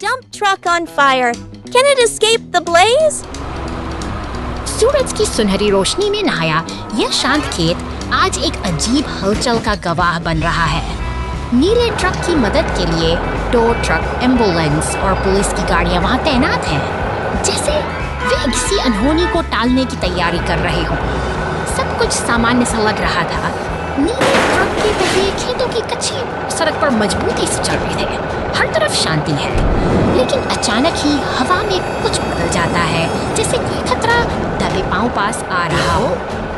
dump truck on fire. Can it escape the blaze? सूरज की सुनहरी रोशनी में नहाया यह शांत खेत आज एक अजीब हलचल का गवाह बन रहा है। नीले ट्रक की मदद के लिए टो ट्रक, एम्बुलेंस और पुलिस की गाड़ियां वहां तैनात हैं, जैसे वे किसी अनहोनी को टालने की तैयारी कर रहे हों। सब कुछ सामान्य सा लग रहा था। नीले ट्रक के पहिए खेतों की कच्ची सड़क पर मजबूती से चल रहे थे। हर तरफ शांति है, लेकिन अचानक ही हवा में कुछ बदल जाता है, जैसे कोई खतरा दबे पांव पास आ रहा हो।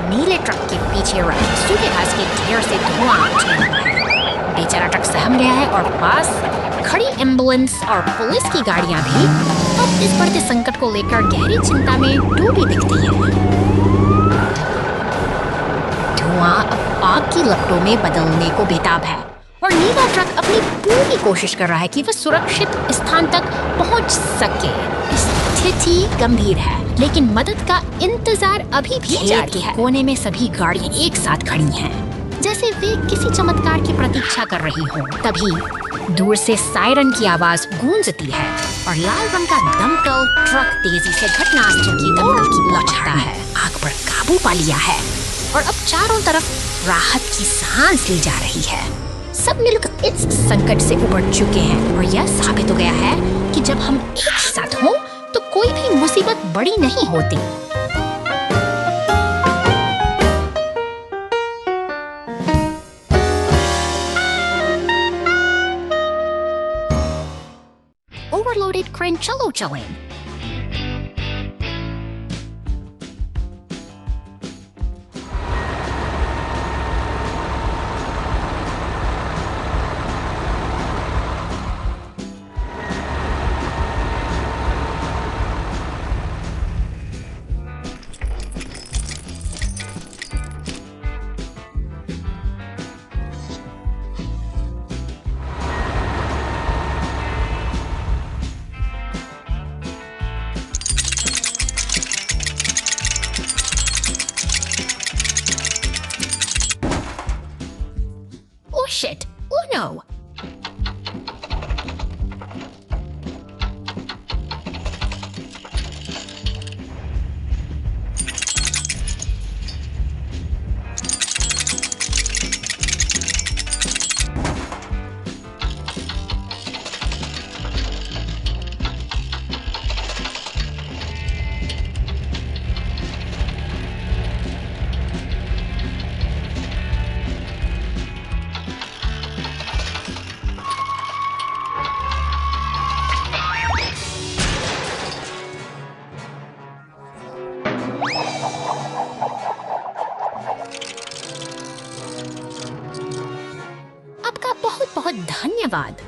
नीले ट्रक के पीछे रखे सूखे घास के ढेर से धुआं उठने लगा है। बेचारा ट्रक सहम गया है और पास खड़ी एम्बुलेंस और पुलिस की गाड़ियां भी अब इस बढ़ते संकट को लेकर गहरी चिंता में डूबी दिखती है। धुआं अब आग की लपटों में बदलने को बेताब है और नीला ट्रक अपनी पूरी कोशिश कर रहा है कि वह सुरक्षित स्थान तक पहुंच सके। स्थिति गंभीर है, लेकिन मदद का इंतजार अभी भी जारी है। कोने में सभी गाड़ियां एक साथ खड़ी हैं, जैसे वे किसी चमत्कार की प्रतीक्षा कर रही हों। तभी दूर से सायरन की आवाज गूंजती है और लाल रंग का दमकल ट्रक तेजी से घटनास्थल की ओर लपकता है। आग पर काबू पा लिया है और अब चारों तरफ राहत की सांस ली जा रही है। सब मिलकर इस संकट से उबर चुके हैं और यह साबित हो गया है कि जब हम एक साथ हों तो कोई भी मुसीबत बड़ी नहीं होती। ओवरलोडेड क्रेन चलो चलें। Shit! Oh no! आपका बहुत बहुत धन्यवाद।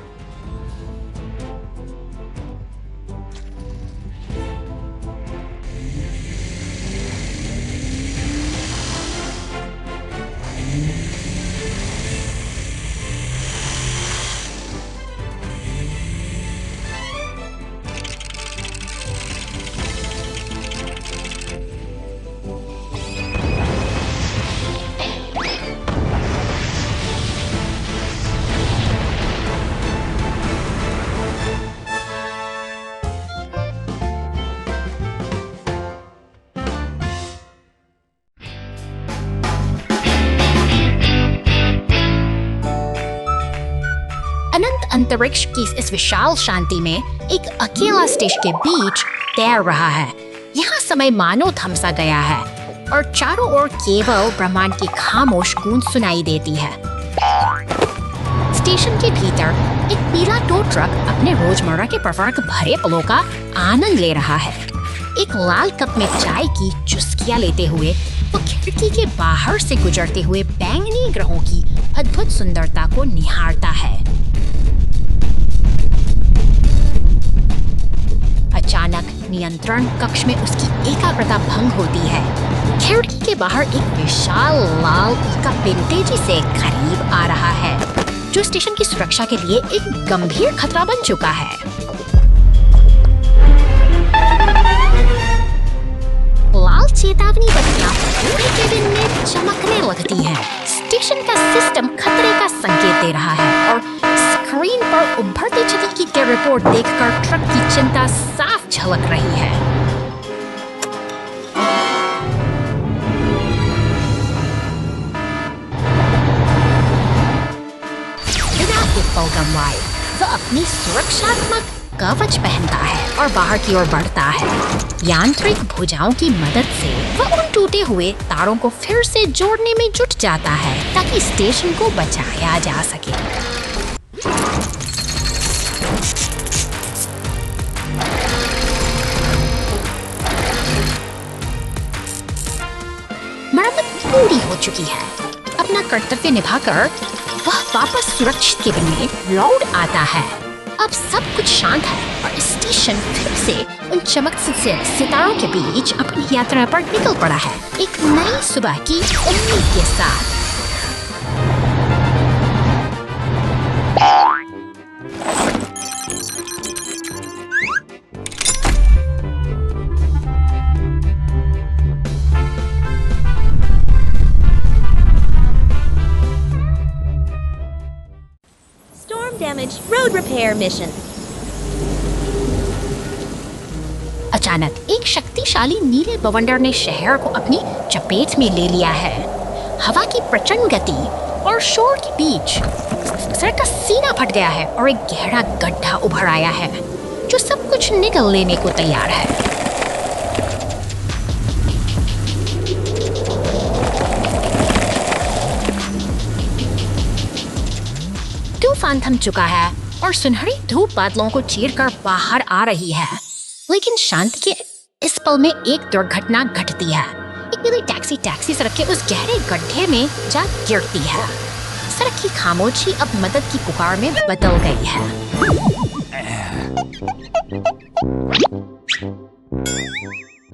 अनंत अंतरिक्ष की इस विशाल शांति में एक अकेला स्टेशन के बीच तैर रहा है। यहाँ समय मानो थम सा गया है और चारों ओर केवल ब्रह्मांड की खामोश गूंज सुनाई देती है। स्टेशन के भीतर एक पीला टो ट्रक अपने रोजमर्रा के प्रवर्ग भरे पलों का आनंद ले रहा है। एक लाल कप में चाय की चुस्कियां लेते हुए वो खिड़की के बाहर से गुजरते हुए बैंगनी ग्रहों की अद्भुत सुंदरता को निहारता है। अचानक नियंत्रण कक्ष में उसकी एकाग्रता भंग होती है। खिड़की के बाहर एक विशाल लाल पिकअप तेजी से करीब आ रहा है, जो स्टेशन की सुरक्षा के लिए एक गंभीर खतरा बन चुका है। लाल चेतावनी बत्तियां पूरे केबिन में चमकने लगती हैं। स्टेशन का सिस्टम खतरे का संकेत दे रहा है और स्क्रीन पर उभरती छवि की रिपोर्ट देखकर ट्रक की चिंता साफ झलक रही है। बिना एक पल गंवाए वह अपनी सुरक्षात्मक कवच पहनता है और बाहर की ओर बढ़ता है। यांत्रिक भुजाओं की मदद से वह उन टूटे हुए तारों को फिर से जोड़ने में जुट जाता है ताकि स्टेशन को बचाया जा सके। मरम्मत पूरी हो चुकी है। अपना कर्तव्य निभाकर वह वापस सुरक्षित केबिन में लौट आता है। अब सब कुछ शांत है और स्टेशन फिर से उन चमकती से सितारों के बीच अपनी यात्रा पर निकल पड़ा है, एक नई सुबह की उम्मीद के साथ। Damage road repair mission. अचानक एक शक्तिशाली नीले बवंडर ने शहर को अपनी चपेट में ले लिया है। हवा की प्रचंड गति और शोर के बीच सड़क का सीना फट गया है और एक गहरा गड्ढा उभर आया है जो सब कुछ निगल लेने को तैयार है। तूफान थम चुका है और सुनहरी धूप बादलों को चीरकर बाहर आ रही है, लेकिन शांति के इस पल में एक दुर्घटना घटती है। एक नीली टैक्सी सड़क के उस गहरे गड्ढे में जा गिरती है। सड़क की खामोशी अब मदद की पुकार में बदल गई है।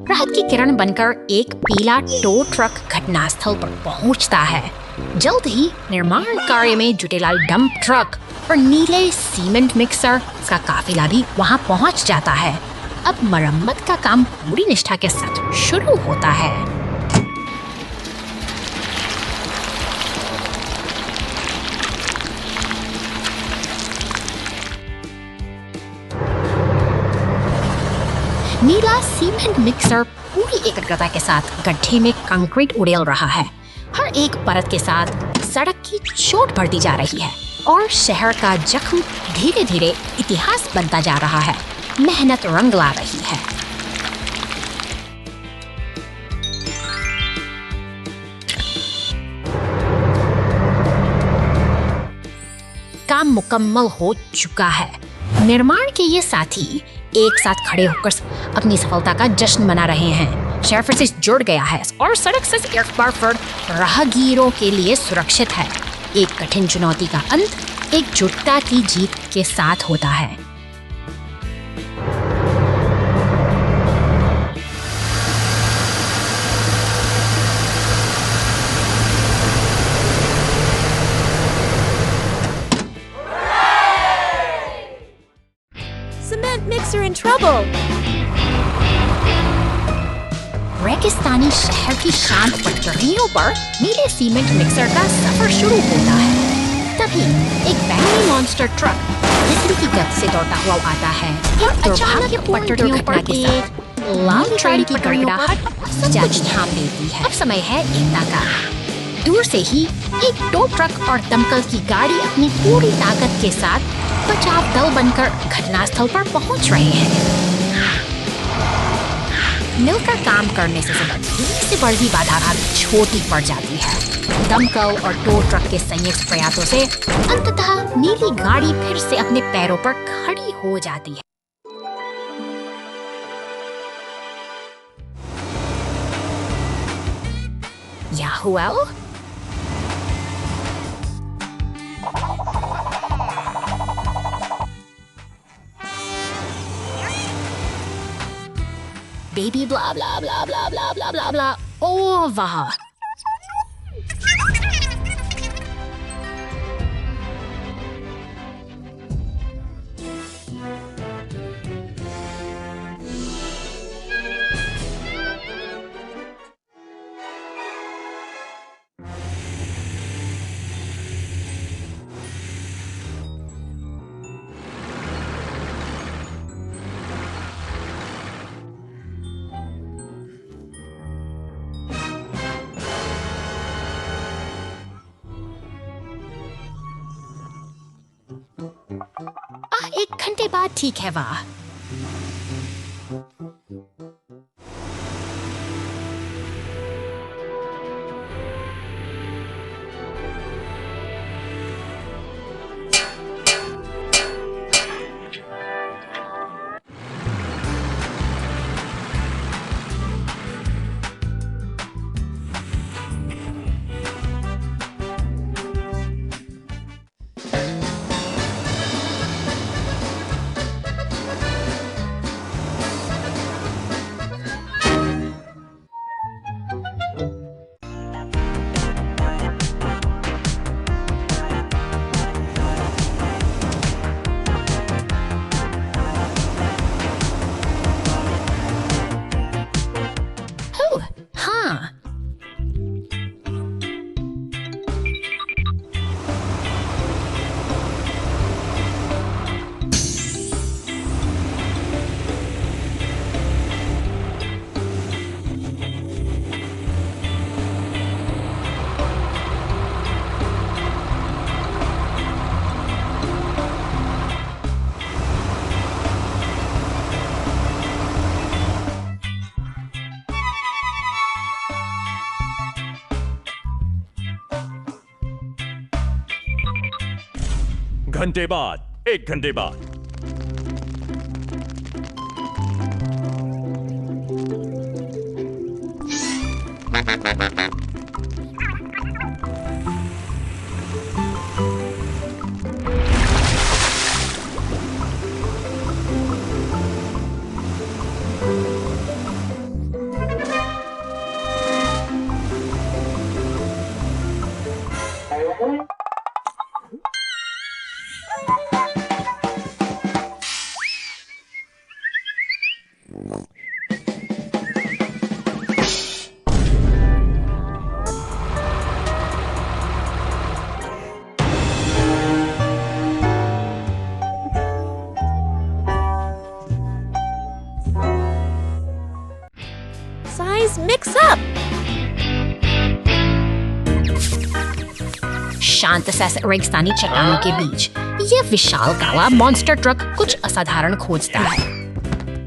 राहत की किरण बनकर एक पीला टो ट्रक घटनास्थल पर पहुंचता है। जल्द ही निर्माण कार्य में जुटे लाल डंप ट्रक और नीले सीमेंट मिक्सर का काफिला भी वहां पहुंच जाता है। अब मरम्मत का काम पूरी निष्ठा के साथ शुरू होता है। नीला सीमेंट मिक्सर पूरी एकाग्रता के साथ गड्ढे में कंक्रीट उड़ेल रहा है। हर एक परत के साथ सड़क की चोट बढ़ती जा रही है और शहर का जख्म धीरे धीरे इतिहास बनता जा रहा है। मेहनत रंग ला रही है। काम मुकम्मल हो चुका है। निर्माण के ये साथी एक साथ खड़े होकर अपनी सफलता का जश्न मना रहे हैं। शहर फिर से जुड़ गया है और सड़क से एक बार फिर राहगीरों के लिए सुरक्षित है। एक कठिन चुनौती का अंत एकजुटता की जीत के साथ होता है। Cement mixer in trouble. रेगिस्तानी शहर की शांत पटरियों पर नीले सीमेंट मिक्सर का सफर शुरू होता है। तभी एक बैंगनी मॉन्स्टर ट्रक बिजली की गति से दौड़ता हुआ आता है और अचानक पटरियों पर एक लाल ट्रेन की गड़गड़ाहट जाती थाम देती है। अब समय है एकता का। दूर से ही एक टो ट्रक और दमकल की गाड़ी अपनी पूरी ताकत के साथ बचाव दल बनकर घटनास्थल पर पहुंच रहे हैं। मिलकर काम करने से बड़ी बाधा छोटी पड़ जाती है। दमकल और टो ट्रक के संयुक्त प्रयासों से अंततः नीली गाड़ी फिर से अपने पैरों पर खड़ी हो जाती है। याहुएल, बेबी ब्ला ब्ला ब्ला ब्ला ब्ला ब्ला ब्ला ब्ला। ओ वाह, के बाद ठीक है वाह। हाँ, घंटे बाद, 1 घंटे बाद। Size mix up. शांत सा रेगिस्तानी चट्टानों के बीच यह विशाल काला मॉन्स्टर ट्रक कुछ असाधारण खोजता है।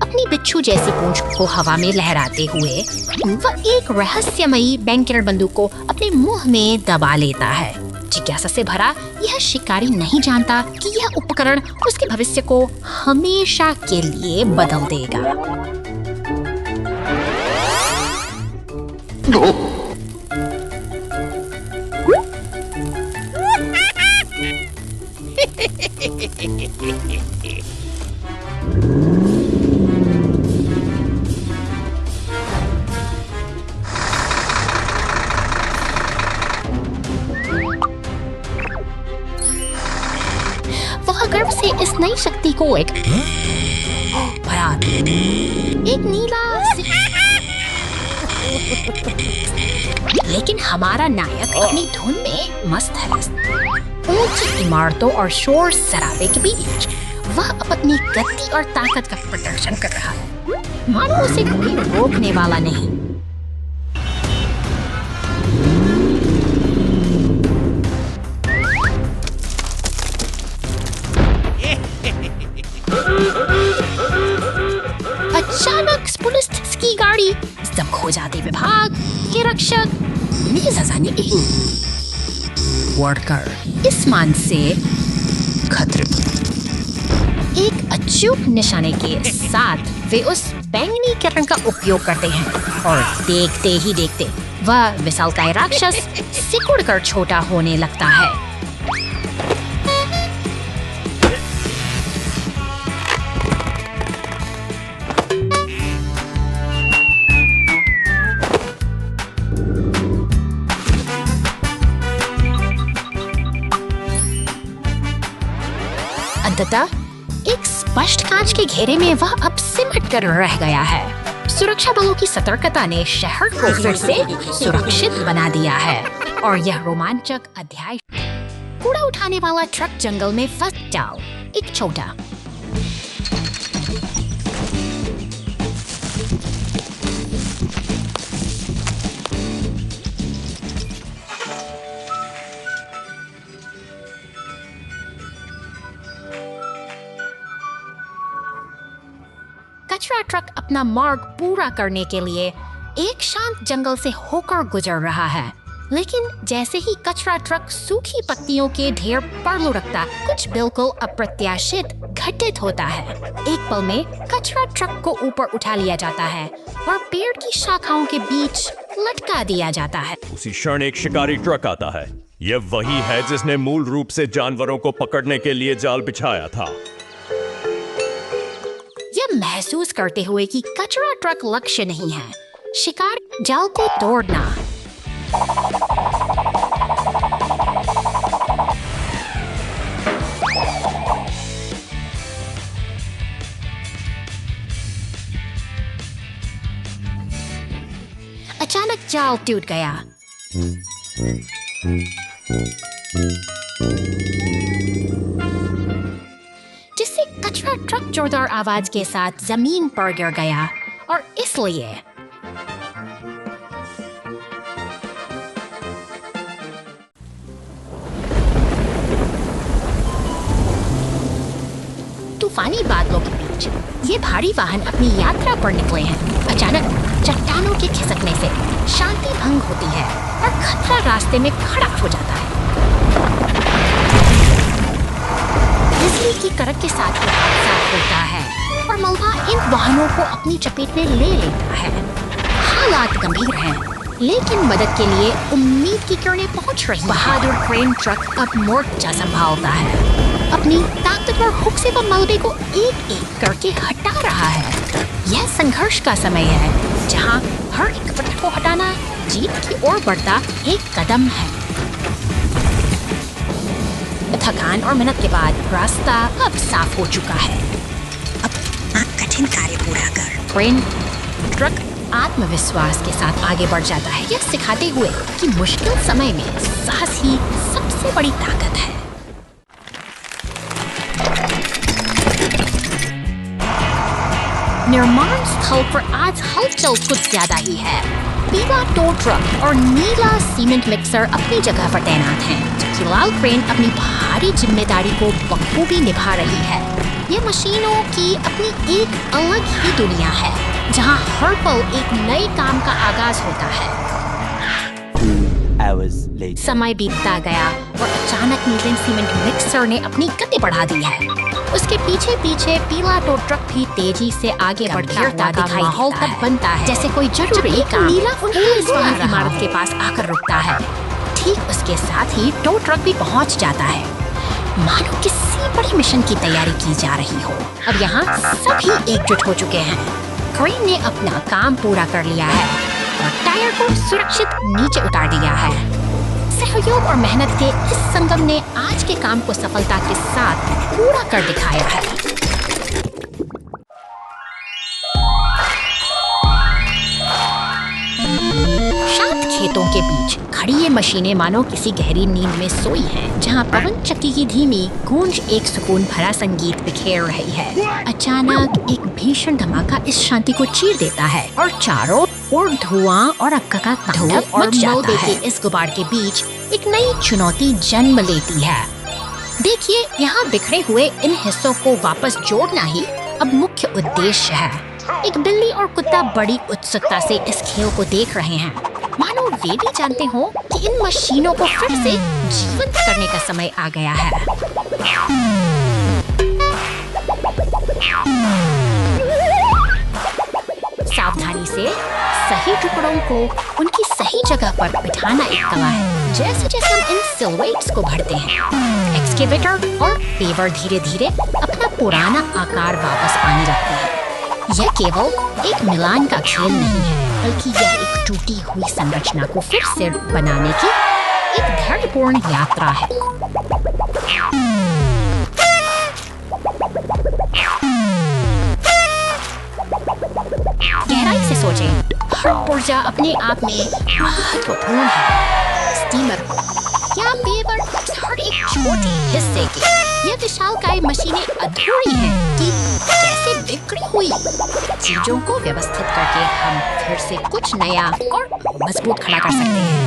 अपनी बिच्छू जैसी पूंछ को हवा में लहराते हुए वह एक रहस्यमयी बैंकिंग बंदूक को अपने मुंह में दबा लेता है। जिज्ञासा से भरा यह शिकारी नहीं जानता कि यह उपकरण उसके भविष्य को हमेशा के लिए बदल देगा। वह गर्व से इस नई शक्ति को एक नीला लेकिन हमारा नायक अपनी धुन में मस्त है। ऊंची इमारतों और शोर शराबे के बीच वह अपनी गति और ताकत का प्रदर्शन कर रहा है, मानो उसे कोई रोकने वाला नहीं। अचानक पुलिस की गाड़ी दम खो जाते विभाग के रक्षक वर्कर इस मान से खतरे एक अचूक निशाने के साथ वे उस बैंगनी किरण का उपयोग करते हैं और देखते ही देखते वह विशालकाय राक्षस सिकुड़कर छोटा होने लगता है। अंततः एक स्पष्ट कांच के घेरे में वह अब सिमट कर रह गया है। सुरक्षा बलों की सतर्कता ने शहर को फिर से सुरक्षित बना दिया है और यह रोमांचक अध्याय कूड़ा उठाने वाला ट्रक जंगल में फंस जाओ। एक छोटा कचरा ट्रक अपना मार्ग पूरा करने के लिए एक शांत जंगल से होकर गुजर रहा है। लेकिन जैसे ही कचरा ट्रक सूखी पत्तियों के ढेर पर लुढ़कता, कुछ बिल्कुल अप्रत्याशित घटित होता है। एक पल में कचरा ट्रक को ऊपर उठा लिया जाता है और पेड़ की शाखाओं के बीच लटका दिया जाता है। उसी क्षण एक शिकारी ट्रक आता है। यह वही है जिसने मूल रूप से जानवरों को पकड़ने के लिए जाल बिछाया था। यह महसूस करते हुए कि कचरा ट्रक लक्ष्य नहीं है, शिकार जाल को तोड़ना। अचानक जाल टूट गया। जिससे कचरा ट्रक जोरदार आवाज के साथ जमीन पर गिर गया और इसलिए तूफानी बादलों के बीच ये भारी वाहन अपनी यात्रा पर निकले हैं। अचानक चट्टानों के खिसकने से शांति भंग होती है और खतरा रास्ते में खड़ा हो जाता है। बिजली की कड़क के साथ ये हादसा होता है और मलबा इन वाहनों को अपनी चपेट में ले लेता है। हालात गंभीर हैं, लेकिन मदद के लिए उम्मीद की किरणें पहुंच रही हैं। बहादुर क्रेन ट्रक अब मोर्चा संभालता है। अपनी ताकतवर हुक से वह मलबे को एक एक करके हटा रहा है। यह संघर्ष का समय है, जहां हर एक पत्थर को हटाना जीत की ओर बढ़ता एक कदम है। थकान और मेहनत के बाद रास्ता अब साफ हो चुका है। अब कठिन कार्य पूरा कर क्रेन ट्रक आत्मविश्वास के साथ आगे बढ़ जाता है, यह सिखाते हुए कि मुश्किल समय में साहस ही सबसे बड़ी ताकत है। निर्माण स्थल पर आज हलचल कुछ ज्यादा ही है। पीला टो ट्रक और नीला सीमेंट मिक्सर अपनी जगह पर तैनात हैं, जबकि लाल क्रेन अपनी भारी जिम्मेदारी को बखूबी निभा रही है। ये मशीनों की अपनी एक अलग ही दुनिया है, जहां हर पल एक नए काम का आगाज होता है। समय बीतता गया और अचानक नीले सीमेंट मिक्सर ने अपनी गति बढ़ा दी है। उसके पीछे पीछे पीला टो ट्रक भी तेजी से आगे बढ़ता हुआ दिखाई देता है, बनता है जैसे कोई जरूरी काम नीला पुलिस वाहन इमारत के पास आकर रुकता है। ठीक उसके साथ ही टो ट्रक भी पहुंच जाता है, मानो किसी बड़ी मिशन की तैयारी की जा रही हो। अब यहाँ सभी एकजुट हो चुके हैं। क्रेन ने अपना काम पूरा कर लिया है और टायर को सुरक्षित नीचे उतार दिया है। सहयोग और मेहनत के इस संगम ने आज के काम को सफलता के साथ पूरा कर दिखाया है। शांत खेतों के बीच खड़ी ये मशीनें मानो किसी गहरी नींद में सोई हैं, जहां पवन चक्की की धीमी गूंज एक सुकून भरा संगीत बिखेर रही है। अचानक एक भीषण धमाका इस शांति को चीर देता है और चारों ओर धुआं और अक्का का तांडव और मलबे के इस गुबार के बीच एक नई चुनौती जन्म लेती है। देखिए, यहाँ बिखरे हुए इन हिस्सों को वापस जोड़ना ही अब मुख्य उद्देश्य है। एक बिल्ली और कुत्ता बड़ी उत्सुकता से इस खेल को देख रहे हैं, मानो वे भी जानते हो कि इन मशीनों को फिर से जीवंत करने का समय आ गया है। सावधानी से सही टुकड़ों को उनकी सही जगह पर बिठाना एक कला है। जैसे जैसे हम इन सिलवेट्स को भरते हैं, एक्सकेवेटर और पेवर धीरे धीरे अपना पुराना आकार वापस पाने लगते हैं। यह केवल एक मिलान का खेल नहीं है, बल्कि यह एक टूटी हुई संरचना को फिर से बनाने की एक धैर्यपूर्ण यात्रा है। गहराई से सोचें, हर पुर्जा अपने आप में महत्वपूर्ण है। स्टीमर या पेवर हर एक छोटे हिस्से के, यह विशालकाय मशीनें अधूरी हैं कि कैसे बिखरी हुई चीजों को व्यवस्थित करके हम फिर से कुछ नया और मजबूत खड़ा कर सकते हैं।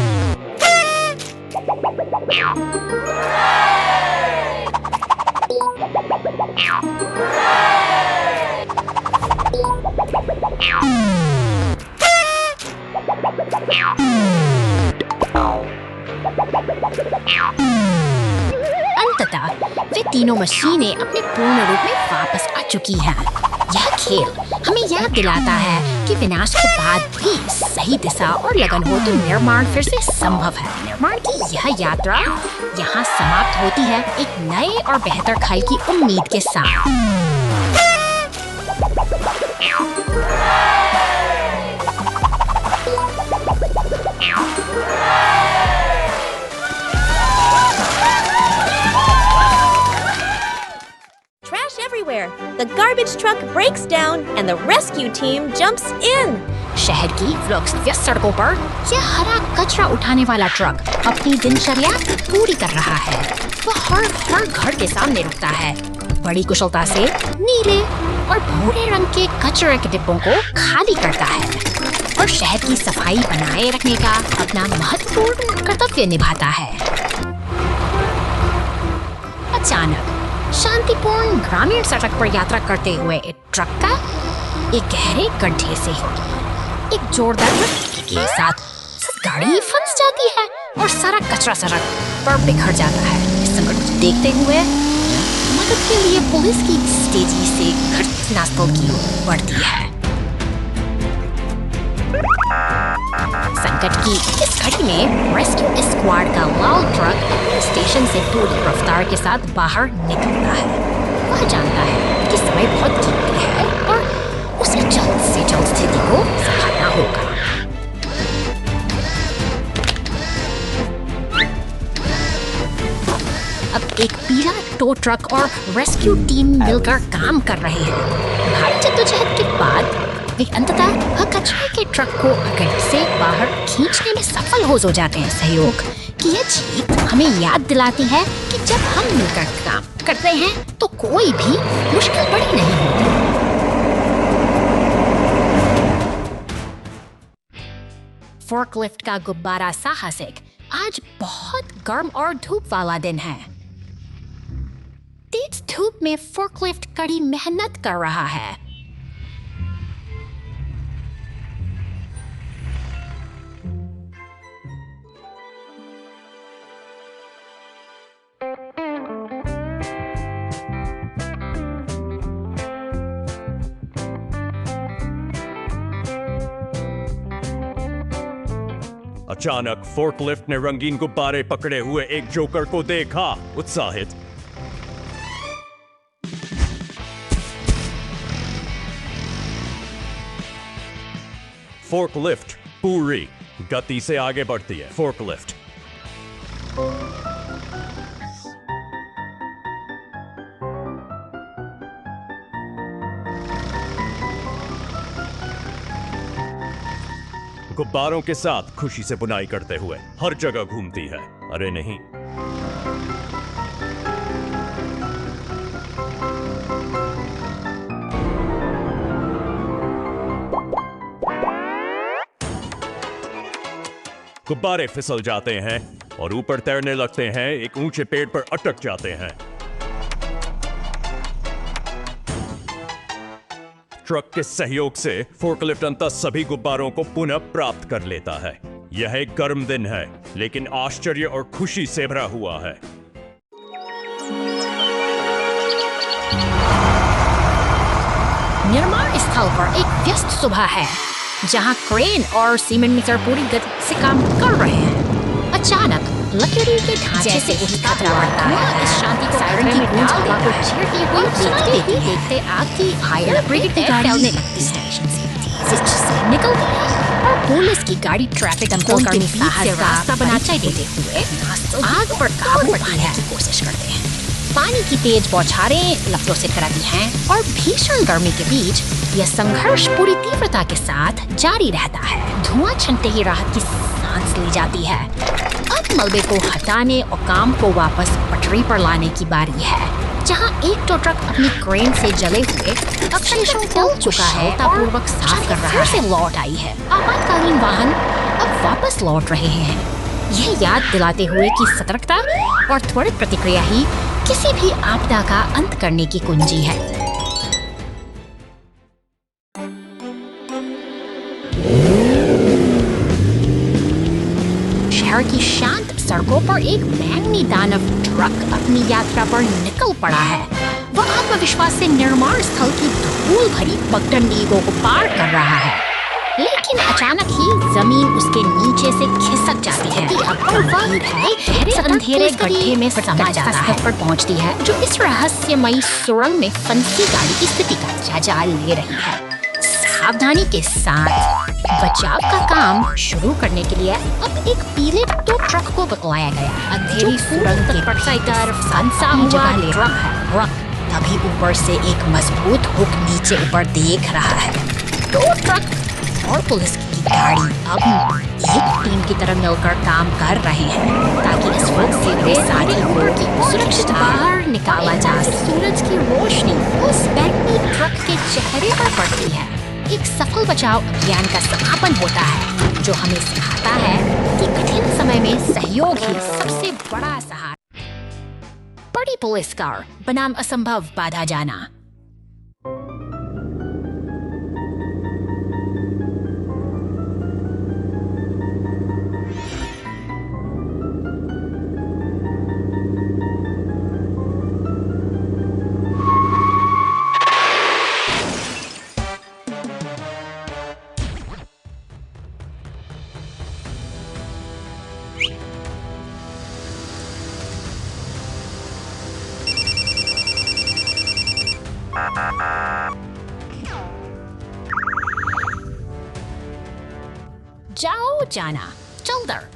गया। वे तीनों मशीनें अपने पूर्ण रूप में वापस आ चुकी हैं। यह खेल हमें याद दिलाता है कि विनाश के बाद भी सही दिशा और लगन हो तो निर्माण फिर से संभव है। निर्माण की यह यात्रा यहाँ समाप्त होती है एक नए और बेहतर कल की उम्मीद के साथ। Trash everywhere. The garbage truck breaks down and the rescue team jumps in. शहर की व्यस्त सड़कों पर यह हरा कचरा उठाने वाला ट्रक अपनी दिनचर्या पूरी कर रहा है। वह हर घर के सामने रुकता है, बड़ी कुशलता से नीले और भूरे रंग के कचरे के डिब्बों को खाली करता है और शहर की सफाई बनाए रखने का अपना महत्वपूर्ण कर्तव्य निभाता है। अचानक शांतिपूर्ण ग्रामीण सड़क पर यात्रा करते हुए एक ट्रक का एक गहरे गड्ढे से एक जोरदार धक्के के साथ गाड़ी फंस जाती है और सारा कचरा सड़क पर बिखर जाता है। इस संकट को देखते हुए मदद के लिए पुलिस की तेजी से घटनास्थल की ओर बढ़ती है। संकट की इस घड़ी में रेस्क्यू स्क्वाड का लाल ट्रक स्टेशन से पूरी रफ्तार के साथ बाहर निकलता है। वह जानता है कि समय बहुत कीमती है और उसे जल्द से जल्द स्थिति को संभालना होगा। अब एक पीला टो ट्रक और रेस्क्यू टीम मिलकर काम कर रहे हैं। भारी जद्दोजहद के बाद वे अंततः कचरे के ट्रक को गड्ढे से बाहर खींचने में सफल हो जाते हैं। सहयोग की यह जीत हमें याद दिलाती है कि जब हम मिलकर काम करते हैं तो कोई भी मुश्किल बड़ी नहीं होती। फोर्कलिफ्ट का गुब्बारा साहसिक आज बहुत गर्म और धूप वाला दिन है। तेज धूप में फोर्कलिफ्ट कड़ी मेहनत कर रहा है। अचानक फोर्कलिफ्ट ने रंगीन गुब्बारे पकड़े हुए एक जोकर को देखा। उत्साहित फोर्कलिफ्ट पूरी गति से आगे बढ़ती है। फोर्कलिफ्ट गुब्बारों के साथ खुशी से बुनाई करते हुए हर जगह घूमती है। अरे नहीं, गुब्बारे फिसल जाते हैं और ऊपर तैरने लगते हैं, एक ऊंचे पेड़ पर अटक जाते हैं। ट्रक के सहयोग से फोर्कलिफ्ट अंततः सभी गुब्बारों को पुनः प्राप्त कर लेता है। यह एक गर्म दिन है, लेकिन आश्चर्य और खुशी से भरा हुआ है। निर्माण स्थल पर एक व्यस्त सुबह है, जहां क्रेन और सीमेंट मिक्सर पूरी गति से काम कर रहे हैं। अचानक लकड़ी के ढांचे से उठता खतरा बढ़ता है। इस शांति को सायरन की गूंज हवा को चीरती हुई देखते आग की फायर ब्रिगेड की गाड़ी चलने लगती स्टेशन से निकलती है और पुलिस की गाड़ी ट्रैफिक कंट्रोल करने से रास्ता बनाते देते हुए आग पर काबू पाने की कोशिश करते हैं। पानी की तेज बौछारें लपटों से टकराती हैं और भीषण गर्मी के बीच यह संघर्ष पूरी तीव्रता के साथ जारी रहता है। धुआं छनते ही राहत की सांस ली जाती है। अब मलबे को हटाने और काम को वापस पटरी पर लाने की बारी है, जहां एक टो ट्रक अपनी क्रेन से जले हुए अवशेषों को चुका है पूर्वक साफ कर रहा है। लौट आई है। आपातकालीन वाहन अब वापस लौट रहे हैं, यह याद दिलाते हुए कि सतर्कता और त्वरित प्रतिक्रिया ही किसी भी आपदा का अंत करने की कुंजी है। शहर की शांत सड़कों पर एक बैंगनी दानव ट्रक अपनी यात्रा पर निकल पड़ा है। वह आत्मविश्वास से निर्माण स्थल की धूल भरी पगडंडियों को पार कर रहा है, लेकिन अचानक ही जमीन उसके नीचे से खिसक जाती है और वह गहरे अंधेरे गड्ढे में समा जाता है पर पहुंचती है, जो इस रहस्यमयी सुरंग में फंसी गाड़ी की स्थिति का जायजा ले रही है। सावधानी के साथ बचाव का काम शुरू करने के लिए अब एक पीले टो ट्रक को बतलाया गया। अंधेरी सुरंग के तरफ फंसा हुआ ट्रक तभी ऊपर से एक मजबूत हुक नीचे ऊपर देख रहा है। टो ट्रक और पुलिस की गाड़ी अब एक टीम की तरह मिलकर काम कर रहे हैं ताकि इस वक्त से सारी लोगों की सुरक्षित बाहर निकाला जा सके। सूरज की रोशनी उस बैंगनी ट्रक के चेहरे पर पड़ती है। एक सफल बचाव अभियान का समापन होता है, जो हमें सिखाता है कि कठिन समय में सहयोग ही सबसे बड़ा सहारा। बड़ी पुलिस कार बनाम असंभव बाधा जाना। जाओ जाना चलदर।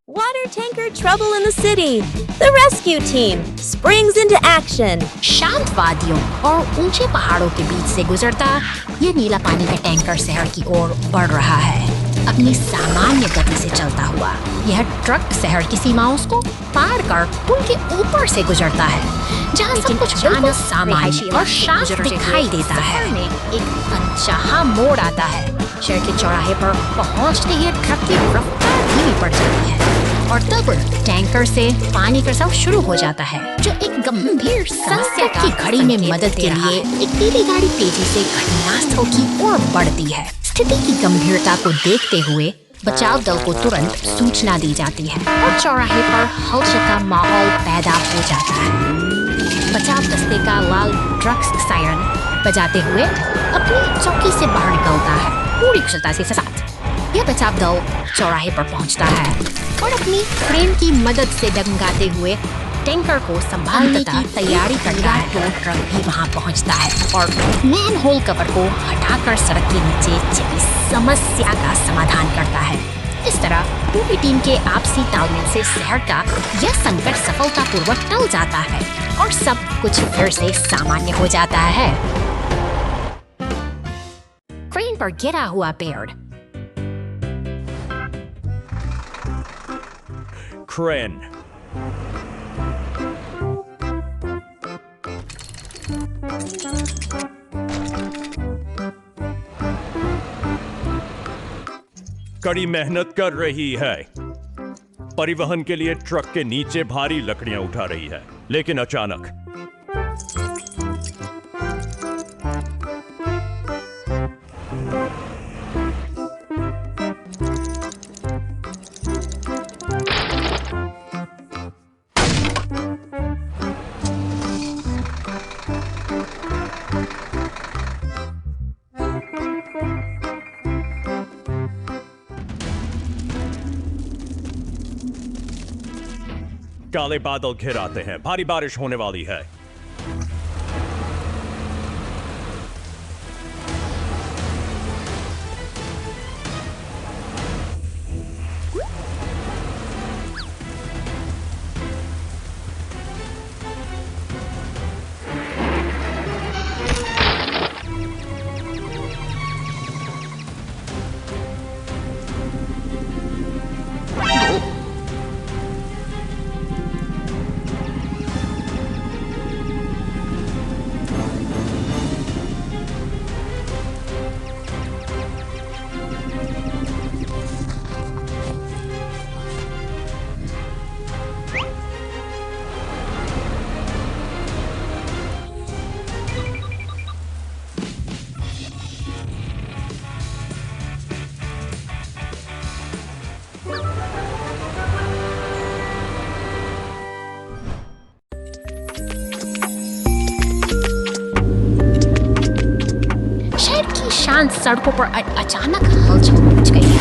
Water tanker trouble in the city. The rescue team springs into action. शांत वादियों और ऊंचे पहाड़ों के बीच से गुजरता ये नीला पानी का टैंकर शहर की ओर बढ़ रहा है। अपनी सामान्य गति से चलता हुआ यह ट्रक शहर की सीमाओं को पार कर पुल के ऊपर से गुजरता है, जहाँ सब कुछ बिल्कुल सामान्य और शांत दिखाई देता है। एक अनचाहा मोड़ आता है। शहर के चौराहे पर पहुंचते ही ट्रक की रफ्तार धीमी पड़ जाती है और तब टैंकर से पानी का रिसाव शुरू हो जाता है, जो एक गंभीर समस्या की घड़ी में मदद के लिए एक पीली गाड़ी तेजी से घटनास्थल की ओर बढ़ती है। स्थिति की गंभीरता को देखते हुए बचाव दल को तुरंत सूचना दी जाती है और चौराहे पर हलचल का माहौल पैदा हो जाता है। बचाव दस्ते का लाल ट्रक सायरन बजाते हुए अपनी चौकी से बाहर निकलता है, पूरी कुशलता के साथ। यह बचाव दल चौराहे पर पहुंचता है और अपनी क्रेन की मदद से डगमगाते हुए टैंकर को संभालने की तैयारी करता है। टो ट्रक भी वहां पहुंचता है और मैन होल कवर को हटाकर सड़क के नीचे छिपी समस्या का समाधान करता है। इस तरह पूरी टीम के आपसी तालमेल से शहर का यह संकट सफलतापूर्वक टल जाता है और सब कुछ फिर से सामान्य हो जाता है। क्रेन पर गिरा हुआ पेड़। क्रेन कड़ी मेहनत कर रही है। परिवहन के लिए ट्रक के नीचे भारी लकड़ियां उठा रही है, लेकिन अचानक काले बादल घिर आते हैं। भारी बारिश होने वाली है। शांत सड़कों पर अचानक हलचल मच गई है।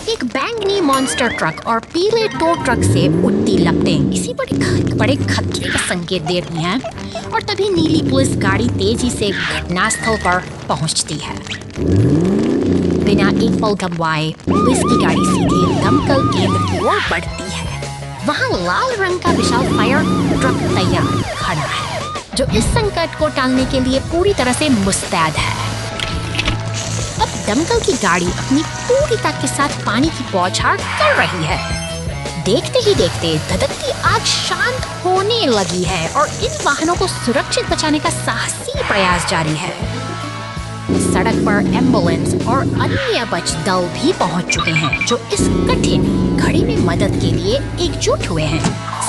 एक बैंगनी मॉन्स्टर ट्रक और पीले टो ट्रक से उठती लपटें किसी बड़े खतरे का संकेत दे रही हैं और तभी नीली पुलिस गाड़ी तेजी से घटनास्थल पर पहुंचती है। बिना एक पल गंवाए पुलिस की गाड़ी सीधे दमकल केंद्र की ओर बढ़ती है। वहाँ लाल रंग का विशाल फायर ट्रक तैयार खड़ा है, जो इस संकट को टालने के लिए पूरी तरह से मुस्तैद है। अब दमकल की गाड़ी अपनी पूरी ताकत के साथ पानी की बौछार कर रही है। देखते ही देखते धधकती आग शांत होने लगी है और इन वाहनों को सुरक्षित बचाने का साहसी प्रयास जारी है। सड़क पर एम्बुलेंस और अन्य बच दल भी पहुंच चुके हैं, जो इस कठिन घड़ी में मदद के लिए एकजुट हुए हैं।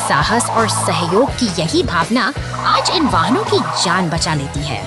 साहस और सहयोग की यही भावना आज इन वाहनों की जान बचा लेती है।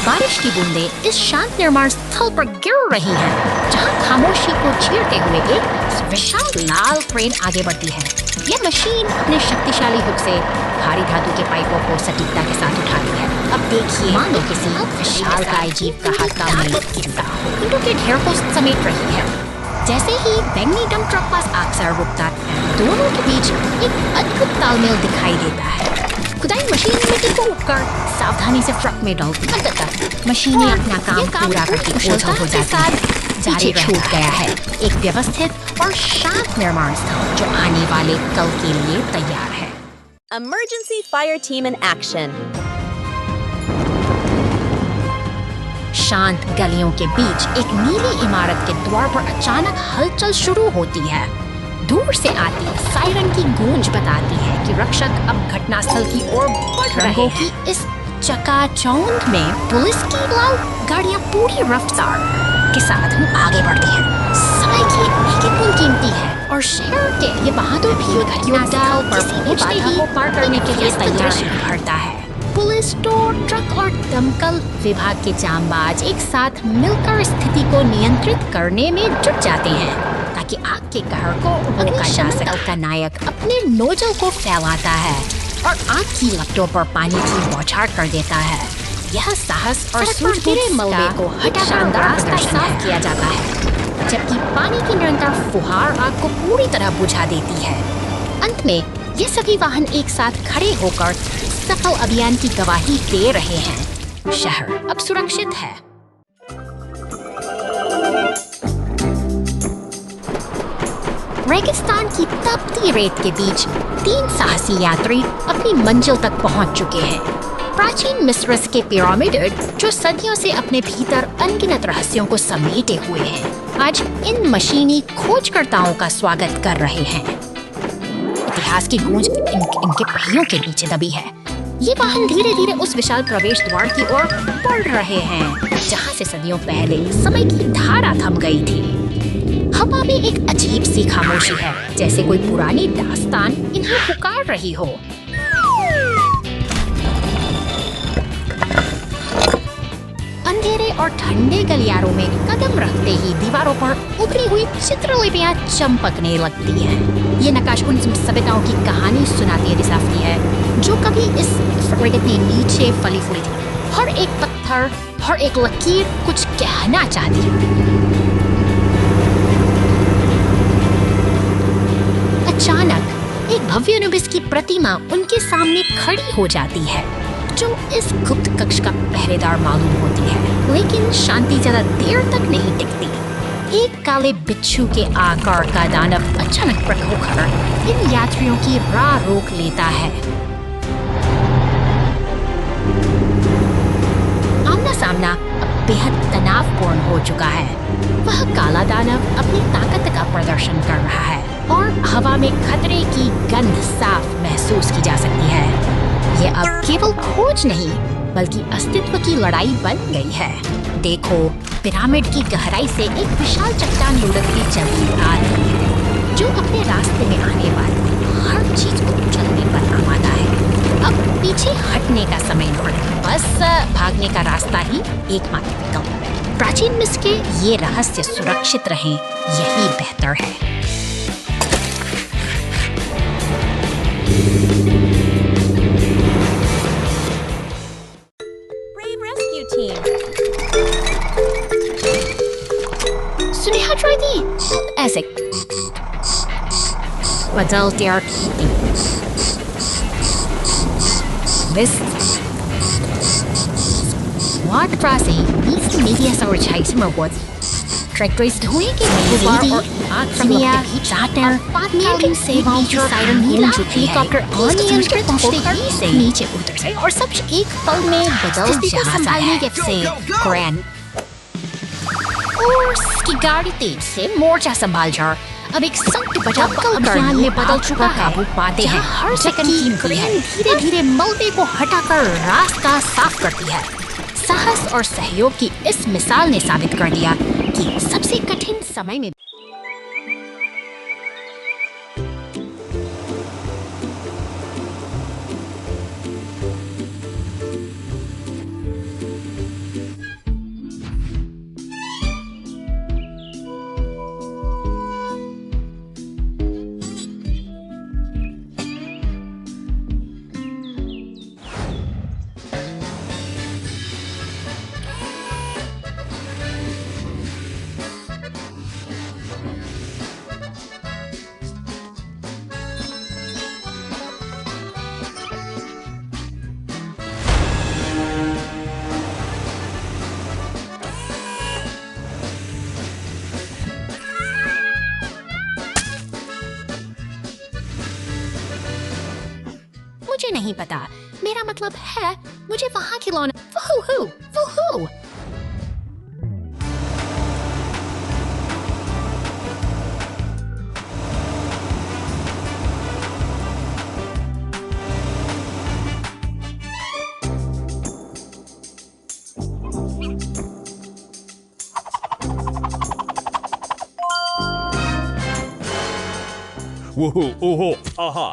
बारिश की बूंदें इस शांत निर्माण स्थल पर गिर रही हैं, जहां खामोशी को चीरते हुए एक विशाल लाल क्रेन आगे बढ़ती है। यह मशीन अपने शक्तिशाली हुक से भारी धातु के पाइपों को सटीकता के साथ उठाती है। अब देखिए, मानो किसी विशाल काय जीव का हाथ काम में गिरता हो, ईंटों के ढेर को समेट रही है। जैसे ही बैंगनी डंप ट्रक पास आकर रुकता है, दोनों के बीच एक अद्भुत तालमेल दिखाई देता है। खुदाई मशीन मिट्टी को उठकर सावधानी से ट्रक में डालती है। अंततः मशीनें अपना काम पूरा करके ओझल हो जाती है। जारी छूट गया है एक व्यवस्थित और शांत निर्माण स्थल, जो आने वाले कल के लिए तैयार है। Emergency fire team in action. शांत गलियों के बीच एक नीली इमारत के द्वार पर अचानक हलचल शुरू होती है। दूर से आती सायरन की गूंज बताती है कि रक्षक अब घटनास्थल की ओर बढ़ रहे हैं। इस चकाचौंध में पुलिस की लाल गाड़ियां पूरी रफ्तार के साथ आगे बढ़ती हैं। समय की एक पल कीमती है और शहर के ये बहादुर भी घटनास्थल पर पहुंचते ही पार करने के लिए तैयार भरता है। पुलिस, टो ट्रक और दमकल विभाग के जांबाज एक साथ मिलकर स्थिति को नियंत्रित करने में जुट जाते हैं, ताकि आग के कहर को रोका जा सके। का नायक अपने नोजल को फैलाता है और आग की लपटों पर पानी की बौछार कर देता है। यह साहस और सूझबूझ मलबे को हटाकर शानदार रास्ता साफ किया जाता है, जबकि पानी की निरंतर फुहार आग को पूरी तरह बुझा देती है। अंत में ये सभी वाहन एक साथ खड़े होकर सफल अभियान की गवाही दे रहे हैं। शहर अब सुरक्षित है। रेगिस्तान की तपती रेत के बीच 3 साहसी यात्री अपनी मंजिल तक पहुंच चुके हैं। प्राचीन मिस्र के पिरामिड, जो सदियों से अपने भीतर अनगिनत रहस्यों को समेटे हुए हैं, आज इन मशीनी खोजकर्ताओं का स्वागत कर रहे हैं। इतिहास की गूंज इनके पहियों के नीचे दबी है। ये वाहन धीरे धीरे उस विशाल प्रवेश द्वार की ओर बढ़ रहे हैं, जहां से सदियों पहले समय की धारा थम गई थी। हवा में एक अजीब सी खामोशी है, जैसे कोई पुरानी दास्तान इन्हें पुकार रही हो। अंधेरे और ठंडे गलियारों में कदम रखते ही दीवारों पर उभरी हुई चित्रलिपियां चमकने लगती हैं। ये नक्काश उन सभ्यताओं की कहानी सुनाती है दिखाती है, जो कभी इस फ्रिगेट में नीचे फली फूली थी। हर एक पत्थर, हर एक लकीर कुछ कहना चाहती है। अचानक एक भव्य अनुबिस की प्रतिमा उनके सामने खड़ी हो जाती है, जो इस गुप्त कक्ष का पहरेदार मालूम होती है। लेकिन शांति ज्यादा देर तक नहीं टिकती। एक काले बिच्छू के आकार का दानव अचानक प्रकट होकर इन यात्रियों की राह रोक लेता है। आमना सामना अब बेहद तनावपूर्ण हो चुका है। वह काला दानव अपनी ताकत का प्रदर्शन कर रहा है और हवा में खतरे की गंध साफ महसूस की जा सकती है। ये अब केवल खोज नहीं, बल्कि अस्तित्व की लड़ाई बन गई है। देखो, पिरामिड की गहराई से एक विशाल चट्टान लुढ़कती चली आ रही है, जो अपने रास्ते में आने वाली हर चीज को कुचलने पर आमादा है। अब पीछे हटने का समय नहीं, बस भागने का रास्ता ही एकमात्र विकल्प है। प्राचीन मिस्र के ये रहस्य सुरक्षित रहें, यही बेहतर है। Brave rescue team. Suneha try दी ऐसे बदल त्यार This What frase needs to media sa urchais merwod. Tractors धुएं के गुब्बार और आग से लपटे चाटर मेरी सेवाओं की सायरन गूंज चुकी है। हेलीकॉप्टर पहुंचते ही से नीचे उतर से और सब एक पल में बदल जाता है। से ग्रैंड और उसकी गाड़ी तेज से मोर्चा संभाल जा। अब एक संकट बचा अभियान में बदल चुका काबू पाते हैं। हर सेकंड कीमती है। धीरे धीरे मलबे को हटाकर रास्ता साफ करती है। साहस और सहयोग की इस मिसाल ने साबित कर दिया कि सबसे कठिन समय में मुझे नहीं पता। मेरा मतलब है मुझे वहां खिलौना वूहू वूहू ओहो आहा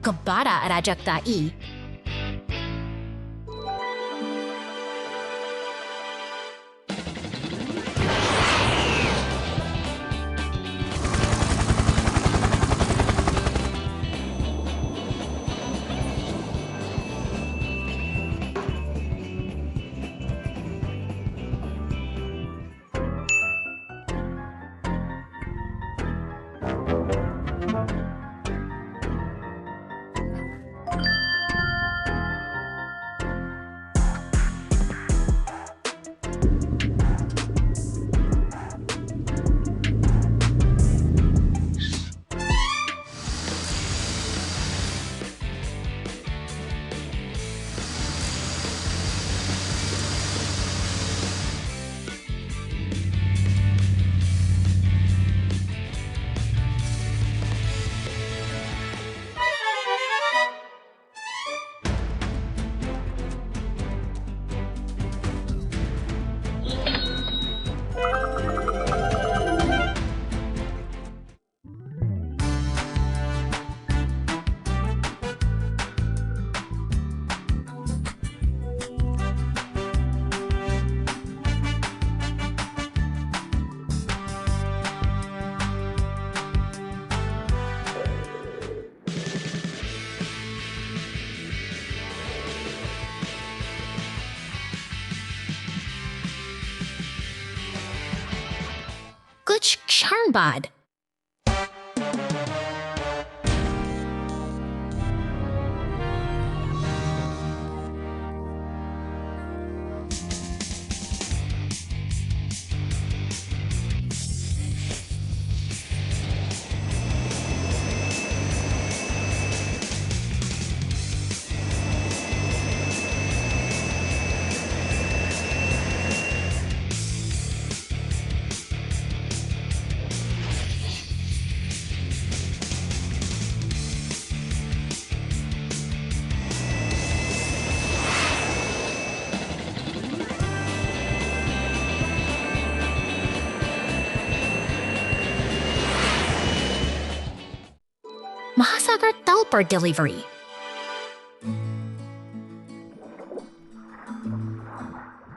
Gubbara Arajakta E. कुछ क्षण बाद पर डिलीवरी।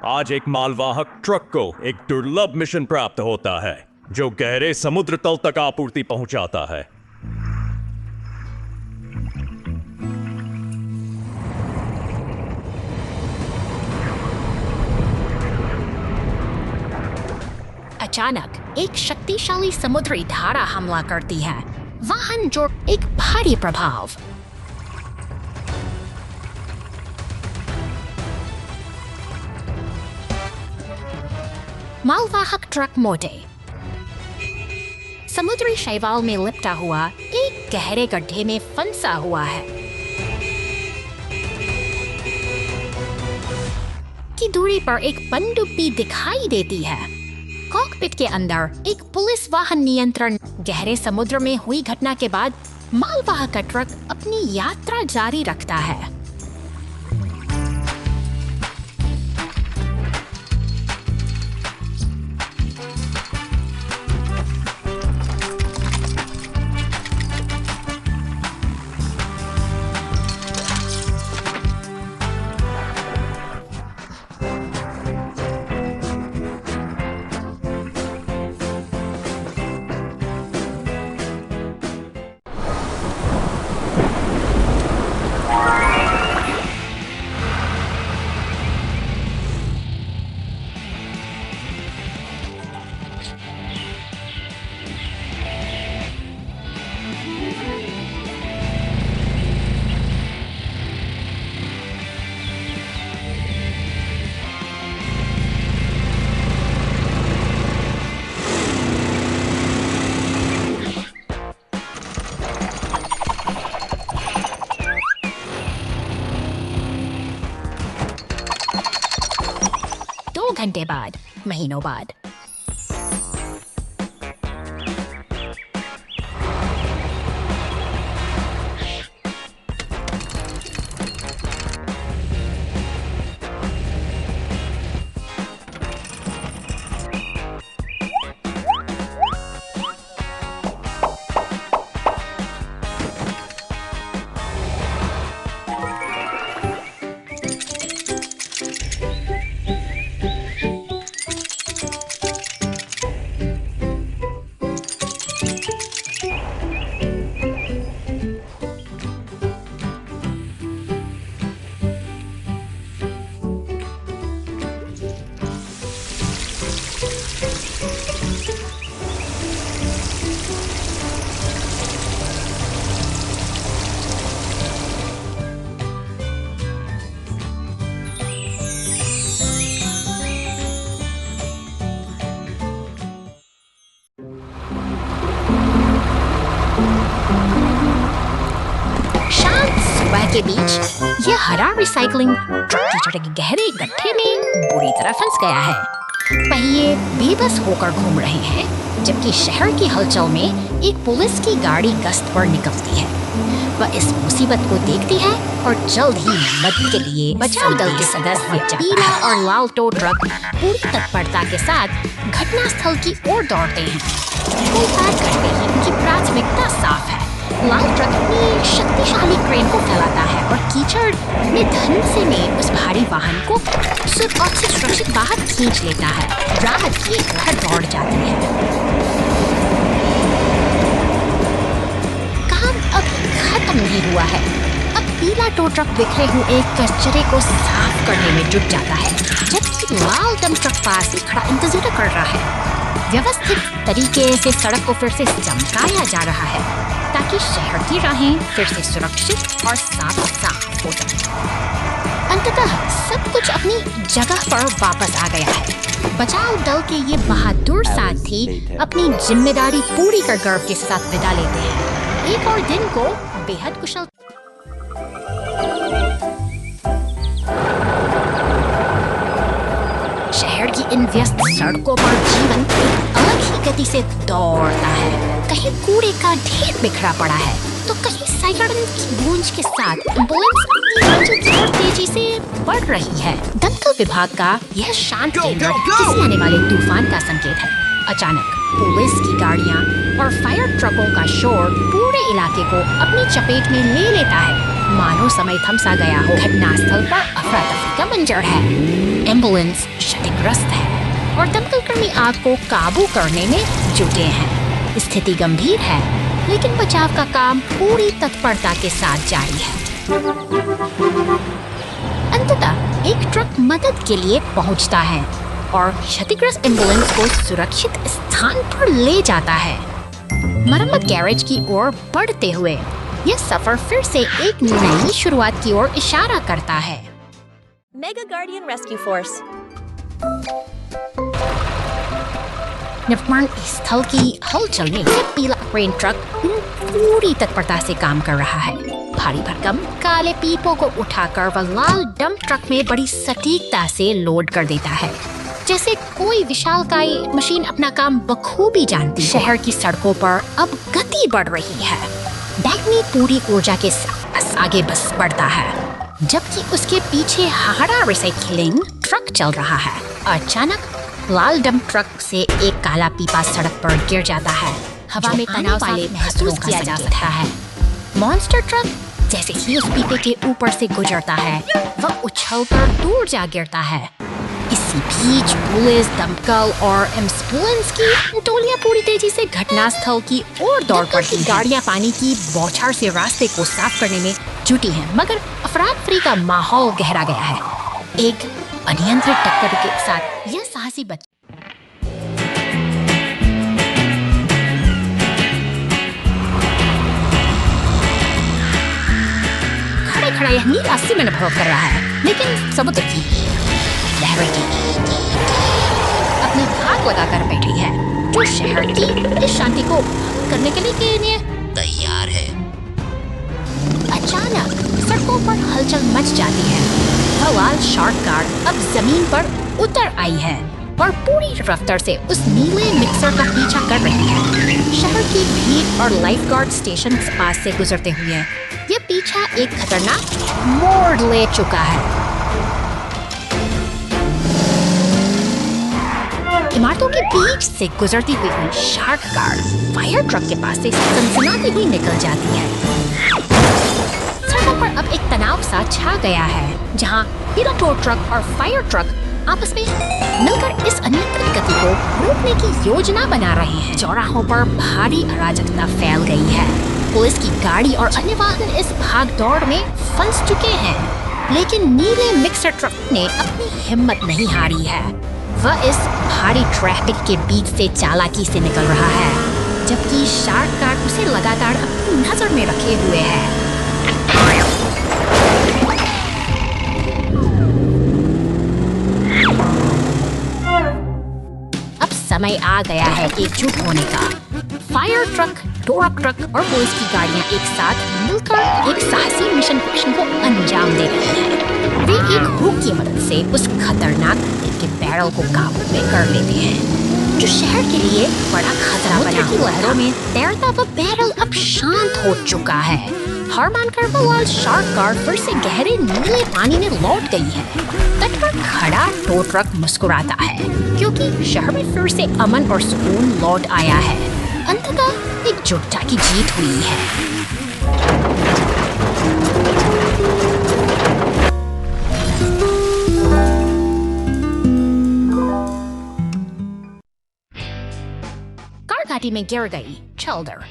आज एक मालवाहक ट्रक को एक दुर्लभ मिशन प्राप्त होता है जो गहरे समुद्र तल तक आपूर्ति पहुंचाता है। अचानक एक शक्तिशाली समुद्री धारा हमला करती है। वाहन जो एक भारी प्रभाव। मालवाहक ट्रक मोटे समुद्री शैवाल में लिपटा हुआ एक गहरे गड्ढे में फंसा हुआ है। की दूरी पर एक पनडुब्बी दिखाई देती है। कॉकपिट के अंदर एक पुलिस वाहन नियंत्रण। गहरे समुद्र में हुई घटना के बाद मालवाहक का ट्रक अपनी यात्रा जारी रखता है। घंटे बाद, महीनों बाद। के बीच यह हरा रिसाइकलिंग ट्रक कीचड़ के गहरे गड्ढे में बुरी तरह फंस गया है। पहिए बेबस होकर घूम रहे हैं, जबकि शहर की हलचल में एक पुलिस की गाड़ी गश्त पर निकलती है। वह इस मुसीबत को देखती है और जल्द ही मदद के लिए बचाव दल के सदस्य पीला और लाल टो ट्रक पूरी तत्परता के साथ घटनास्थल की ओर दौड़ते हैं। कोई बात करते ही उनकी प्राथमिकता साफ है। लाल ट्रक अपनी शक्तिशाली क्रेन को फैलाता है और कीचड़ में धनुषे में उस भारी वाहन को सुरक्षित बाहर खींच लेता है। राहत की एक लहर दौड़ जाती है। काम अब खत्म नहीं हुआ है। अब पीला टो ट्रक बिखरे हुए कचरे को साफ करने में जुट जाता है, जबकि लाल डंप ट्रक पास ही खड़ा इंतजार कर रहा है। व्यवस्थित तरीके से सड़क को फिर से चमकाया जा रहा है ताकि शहर की राहें फिर से सुरक्षित और साफ हो जाए। अंततः सब कुछ अपनी जगह पर वापस आ गया है। बचाव दल के ये बहादुर साथी अपनी जिम्मेदारी पूरी कर गर्व के साथ विदा लेते हैं। एक और दिन को बेहद कुशल शहर की इन व्यस्त सड़कों पर जीवन एक अलग ही गति से दौड़ता है। कहीं कूड़े का ढेर बिखरा पड़ा है, तो कहीं सायरन की गूंज के साथ एम्बुलेंस की ओर तेजी से बढ़ रही है। दंतल विभाग का यह शांत केंद्र किसी आने वाले तूफान का संकेत है। अचानक पुलिस की गाड़ियां और फायर ट्रकों का शोर पूरे इलाके को अपनी चपेट में ले लेता है। मानो समय थम सा गया हो। घटनास्थल पर अफरा तफरी का मंजर है। एम्बुलेंस क्षतिग्रस्त है और दमकलकर्मी आग को काबू करने में जुटे हैं। स्थिति गंभीर है, लेकिन बचाव का काम पूरी तत्परता के साथ जारी है। अंततः एक ट्रक मदद के लिए पहुंचता है और क्षतिग्रस्त एम्बुलेंस को सुरक्षित स्थान पर ले जाता है। मरम्मत गैरेज की ओर बढ़ते हुए यह सफर फिर से एक नई शुरुआत की ओर इशारा करता है। Mega Guardian Rescue Force. निर्माण स्थल की हलचल में पीला क्रेन ट्रक पूरी तत्परता से काम कर रहा है। भारी भरकम काले पीपों को उठाकर वह लाल डंप ट्रक में बड़ी सटीकता से लोड कर देता है, जैसे कोई विशालकाय मशीन अपना काम बखूबी जानती है। शहर की सड़कों पर अब गति बढ़ रही है। बैगनी पूरी ऊर्जा के साथ आगे बस बढ़ता है, जबकि उसके पीछे हाड़ा रिसाइकलिंग ट्रक चल रहा है। अचानक लाल डंप ट्रक से एक काला पीपा सड़क पर गिर जाता है। हवा में तनाव वाले महसूस किया जा सकता है। मॉन्स्टर ट्रक जैसे ही उस पीपे के ऊपर से गुजरता है, वह उछलकर दूर जा गिरता है। इसी बीच पुलिस, दमकल और एम्बुलेंस की टोलियां पूरी तेजी से घटनास्थल की ओर दौड़ पड़ती हैं। गाड़ियां पानी की बौछार से रास्ते को साफ करने में जुटी हैं, मगर अफरा-तफरी का माहौल गहरा गया है। एक अनियंत्रित टक्कर के साथ यह साहसी बच्चा खड़ा यह नील अस्सी में अनुभव कर रहा है, लेकिन समुद्र की लहरें अपनी घात लगाकर बैठी है, जो शहर की इस शांति को करने के लिए तैयार है। अचानक सड़कों पर हलचल मच जाती है। वह लाल शार्क कार अब जमीन पर उतर आई है और पूरी रफ्तार से उस नीले मिक्सर का पीछा कर रही है। शहर की भीड़ और लाइफ गार्ड स्टेशन पास से गुजरते हुए यह पीछा एक खतरनाक मोड़ ले चुका है। इमारतों के बीच से गुजरती हुई शार्क कार फायर ट्रक के पास से सनसनाती हुई निकल जाती है। सड़कों पर अब एक तनाव सा छा गया है, जहां पीला टो ट्रक और फायर ट्रक आपस में मिलकर इस अनियंत्रित गति को रोकने की योजना बना रहे हैं। चौराहों पर भारी अराजकता फैल गई है। पुलिस की गाड़ी और अन्य वाहन इस भागदौड़ में फंस चुके हैं, लेकिन नीले मिक्सर ट्रक ने अपनी हिम्मत नहीं हारी है। वह इस भारी ट्रैफिक के बीच से चालाकी से निकल रहा है, जबकि शार्क कार उसे लगातार अपनी नजर में रखे हुए है। अब समय आ गया है एकजुट होने का। फायर ट्रक, टोरक ट्रक और पुलिस की गाड़ियां एक साथ मिलकर एक साहसी मिशन को अंजाम दे रही हैं। वे एक हुक की मदद से उस खतरनाक के बैरल को काबू में कर लेते हैं, जो शहर के लिए बड़ा खतरा बना हुआ है। लहरों में तैरता वह बैरल अब शांत हो चुका है। हार मानकर वह लाल शार्क कार फिर से गहरे नीले पानी में लौट गई है। तट पर खड़ा टो ट्रक मुस्कुराता है, क्योंकि शहर में फिर से अमन और सुकून लौट आया है। अंततः एकजुटता की जीत हुई है। कार घाटी में गिर गई। चल्दर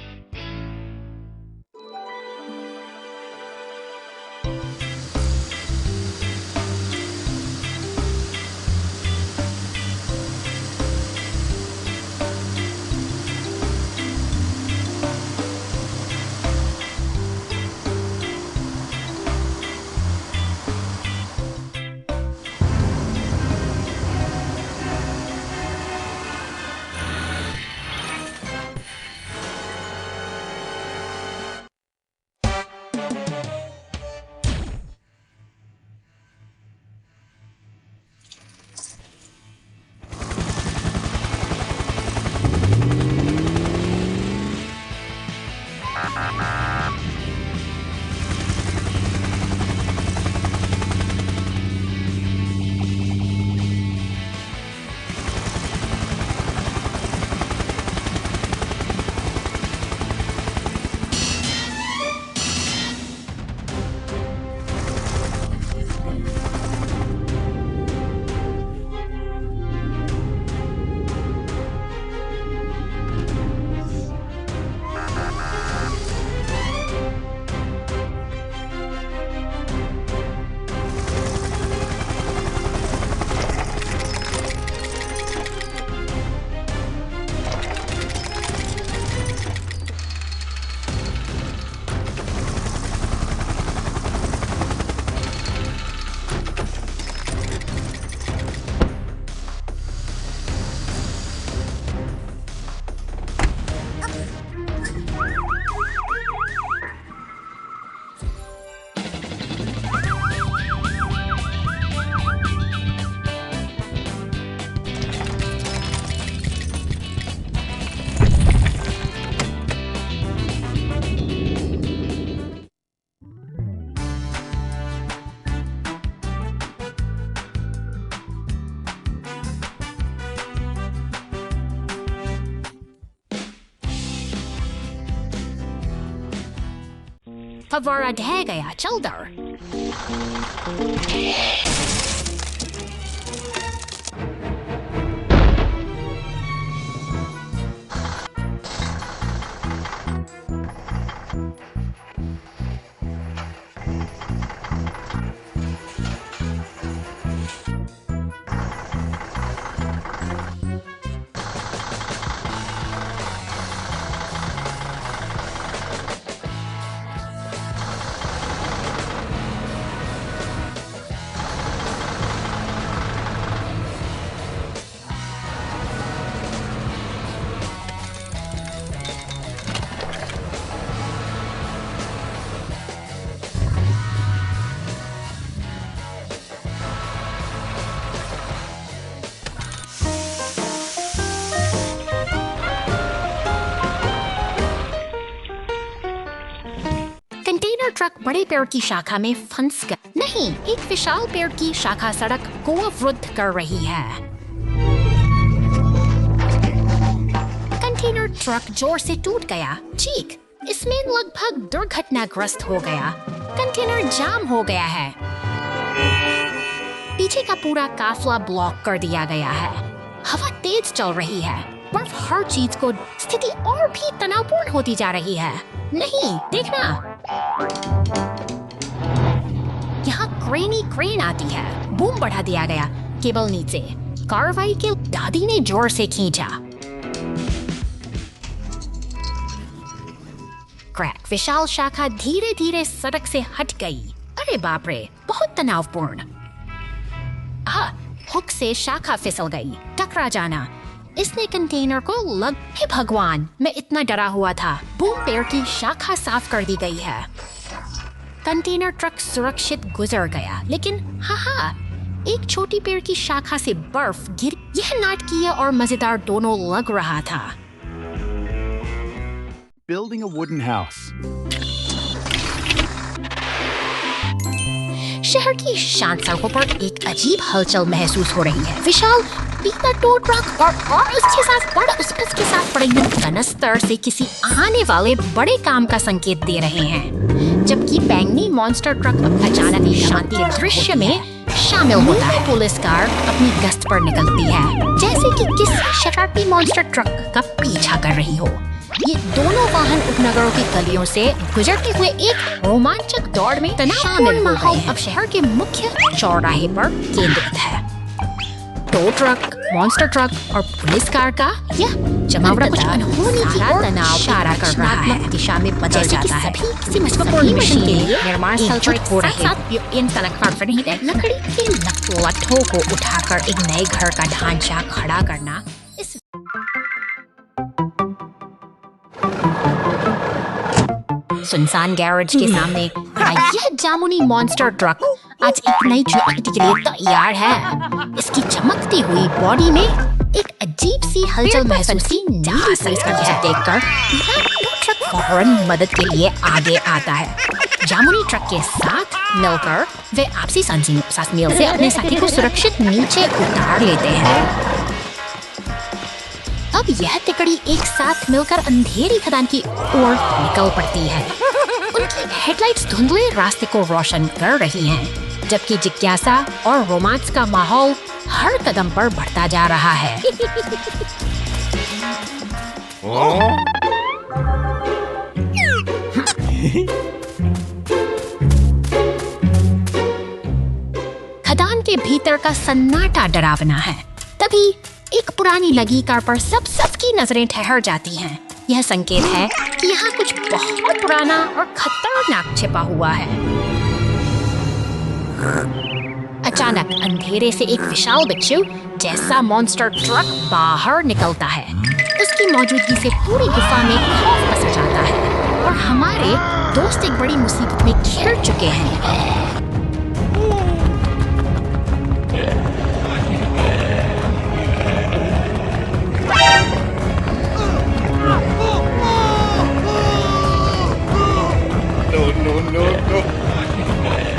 फव्वारा ढह गया। चल दर। कंटेनर ट्रक बड़े पेड़ की शाखा में फंस गया। नहीं, एक विशाल पेड़ की शाखा सड़क को अवरुद्ध कर रही है। कंटेनर ट्रक जोर से टूट गया। चीख, इसमें लगभग दुर्घटनाग्रस्त हो गया। कंटेनर जाम हो गया है। पीछे का पूरा काफिला ब्लॉक कर दिया गया है। हवा तेज चल रही है। बर्फ हर चीज को स्थिति और भी तनावपूर्ण होती जा रही है। नहीं, देखना, यहाँ क्रेन आती है। बूम बढ़ा दिया गया। केबल नीचे। कार्रवाई के दादी ने जोर से खींचा। क्रैक। विशाल शाखा धीरे धीरे सड़क से हट गई। अरे बाप रे, बहुत तनावपूर्ण। हुक से शाखा फिसल गई। टकरा जाना। इसने कंटेनर को लग। हे भगवान, मैं इतना डरा हुआ था। बूम पेड़ की शाखा साफ कर दी गई है। कंटेनर ट्रक सुरक्षित गुजर गया, लेकिन एक छोटी पेड़ की शाखा से बर्फ गिर। यह नाटकीय और मजेदार दोनों लग रहा था। Building a wooden house. शहर की शांत सड़कों पर एक अजीब हलचल महसूस हो रही है। विशाल पीला टो ट्रक और उसके साथ बड़े कनस्तर से किसी आने वाले बड़े काम का संकेत दे रहे हैं, जबकि बैंगनी मॉन्स्टर ट्रक अचानक शांति के दृश्य में शामिल होता है। पुलिस कार अपनी गश्त पर निकलती है, जैसे कि किसी शरारती मॉन्स्टर ट्रक का पीछा कर रही हो। ये दोनों वाहन उपनगरों की गलियों से गुजरते हुए एक रोमांचक दौड़ में शामिल हो गए। अब शहर के मुख्य चौराहे पर केंद्रित है। टो ट्रक, मॉन्स्टर ट्रक और पुलिस कार का यह जमावड़ा कुछ अनहोनी की ओर इशारा कर रहा है। दिशा में बदल जाता है। किसी महत्वपूर्ण मिशन के लिए निर्माण स्थल पर हो रहे इन लकड़ी के लट्ठों को उठाकर एक नए घर का ढांचा खड़ा करना। इस सुनसान गैरेज के सामने यह जामुनी मॉन्स्टर ट्रक आज एक नई चुनौती के लिए तैयार है। इसकी चमकती हुई बॉडी में एक अजीब सी हलचल महसूस देखकर ट्रक फौरन मदद के लिए आगे आता है। जामुनी ट्रक के साथ मिलकर वे आपसी साथमेल से अपने साथी को सुरक्षित नीचे उतार लेते हैं। अब यह तिकड़ी एक साथ मिलकर अंधेरी खदान की ओर निकल पड़ती है। उनकी हेडलाइट्स धुंधले रास्ते को रोशन कर रही हैं, जबकि जिज्ञासा और रोमांस का माहौल हर कदम पर बढ़ता जा रहा है। खदान के भीतर का सन्नाटा डरावना है। तभी एक पुरानी लगी कार पर सबकी नजरें ठहर जाती हैं। यह संकेत है कि यहाँ कुछ बहुत पुराना और खतरनाक छिपा हुआ है। अचानक अंधेरे से एक विशाल बिच्छू जैसा मॉन्स्टर ट्रक बाहर निकलता है। उसकी मौजूदगी से पूरी गुफा में खौफ पसर जाता है और हमारे दोस्त एक बड़ी मुसीबत में घिर चुके हैं।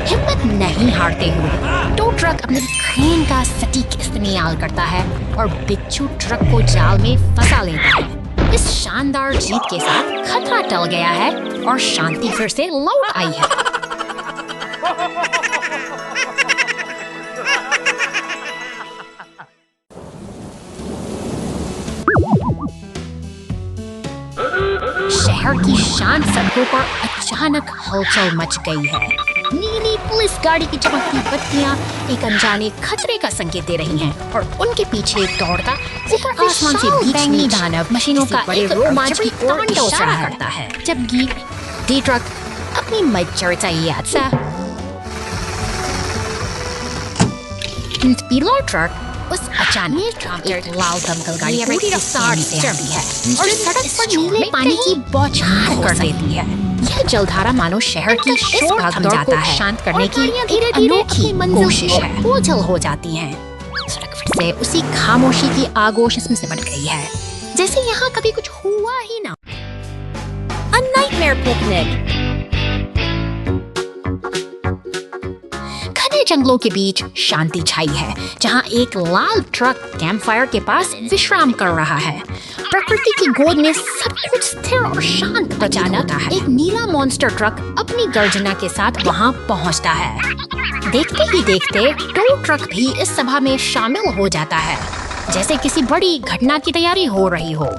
हिम्मत नहीं हारते हुए टो ट्रक अपने क्रेन का सटीक इस्तेमाल करता है और बिच्छू ट्रक को जाल में फंसा लेता है। इस शानदार जीत के साथ खतरा टल गया है और शांति फिर से लौट आई है। शहर की शांत सड़कों पर अचानक हलचल मच गई है। नीली पुलिस गाड़ी की चमकती बत्तियां एक अनजाने खतरे का संकेत दे रही हैं और उनके पीछे दौड़ता ऊपर आसमान से बैंगनी दानव मशीनों का एक रोमांचक तांडव चढ़ा करता है, जबकि डी ट्रक अपनी मचरचाइयाचा पीला ट्रक उस अचानक एक लाल दमकल गाड़ी पूरी रफ्तार से आती है और सड़क पर नीले पानी की बौछार कर देती है। यह जलधारा मानो शहर की शोर भागदौड़ को शांत करने की धीरे धीरे अपनी कोशिश है। ओझल हो जाती हैं। सड़क फिर से उसी खामोशी की आगोश इसमें सिमट गई है, जैसे यहाँ कभी कुछ हुआ ही ना। A nightmare picnic. घने जंगलों के बीच शांति छाई है, जहाँ एक लाल ट्रक कैंपफायर के पास विश्राम कर रहा है। प्रकृति की गोद में सब कुछ स्थिर और शांत अचानक एक नीला मॉन्स्टर ट्रक अपनी गर्जना के साथ वहाँ पहुँचता है। देखते ही देखते टो ट्रक भी इस सभा में शामिल हो जाता है, जैसे किसी बड़ी घटना की तैयारी हो रही हो।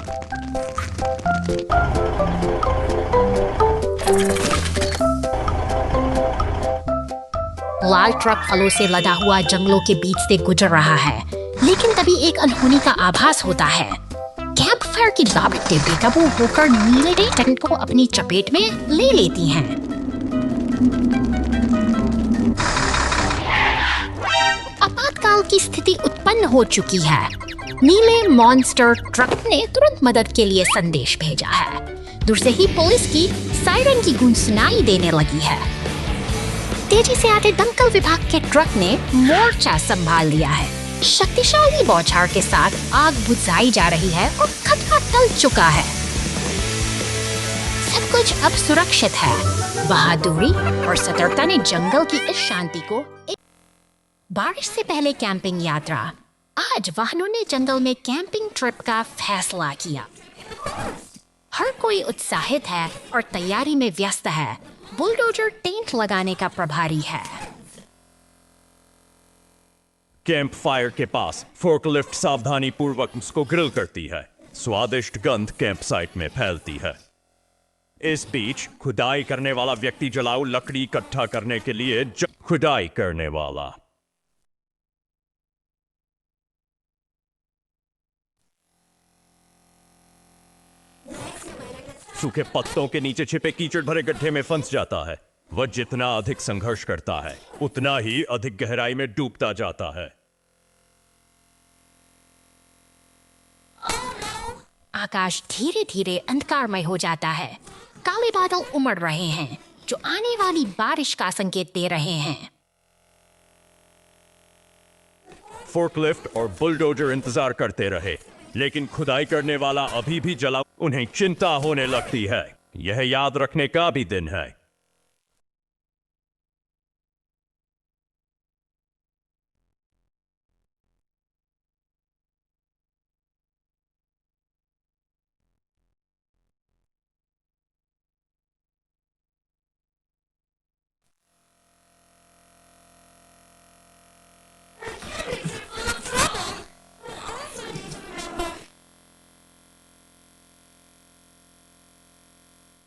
लाल ट्रक फलों से लदा हुआ जंगलों के बीच से गुजर रहा है, लेकिन तभी एक अनहोनी का आभास होता है। कैंप फायर की लापटें बेकाबू होकर नीले टेंट को अपनी चपेट में ले लेती हैं। आपातकाल की स्थिति उत्पन्न हो चुकी है। नीले मॉन्स्टर ट्रक ने तुरंत मदद के लिए संदेश भेजा है। दूर से ही पुलिस की सायरन की गूंज सुनाई देने लगी है। तेजी से आते दमकल विभाग के ट्रक ने मोर्चा संभाल लिया है। शक्तिशाली बौछार के साथ आग बुझाई जा रही है और खतरा टल चुका है। सब कुछ अब सुरक्षित है। बहादुरी और सतर्कता ने जंगल की इस शांति को बारिश से पहले कैंपिंग यात्रा। आज वाहनों ने जंगल में कैंपिंग ट्रिप का फैसला किया। हर कोई उत्साहित है और तैयारी में व्यस्त है। बुलडोजर टेंट लगाने का प्रभारी है। कैंप फायर के पास फोर्कलिफ्ट सावधानी पूर्वक उसको ग्रिल करती है। स्वादिष्ट गंध कैंप साइट में फैलती है। इस बीच खुदाई करने वाला व्यक्ति जलाऊ लकड़ी इकट्ठा करने के लिए खुदाई करने वाला सूखे पत्तों के नीचे छिपे कीचड़ भरे गड्ढे में फंस जाता है। वह जितना अधिक संघर्ष करता है, उतना ही अधिक गहराई में डूबता जाता है। आकाश धीरे धीरे अंधकारमय हो जाता है। काले बादल उमड़ रहे हैं, जो आने वाली बारिश का संकेत दे रहे हैं। फोर्कलिफ्ट और बुलडोजर इंतजार करते रहे, लेकिन खुदाई करने वाला अभी भी जला। उन्हें चिंता होने लगती है। यह याद रखने का भी दिन है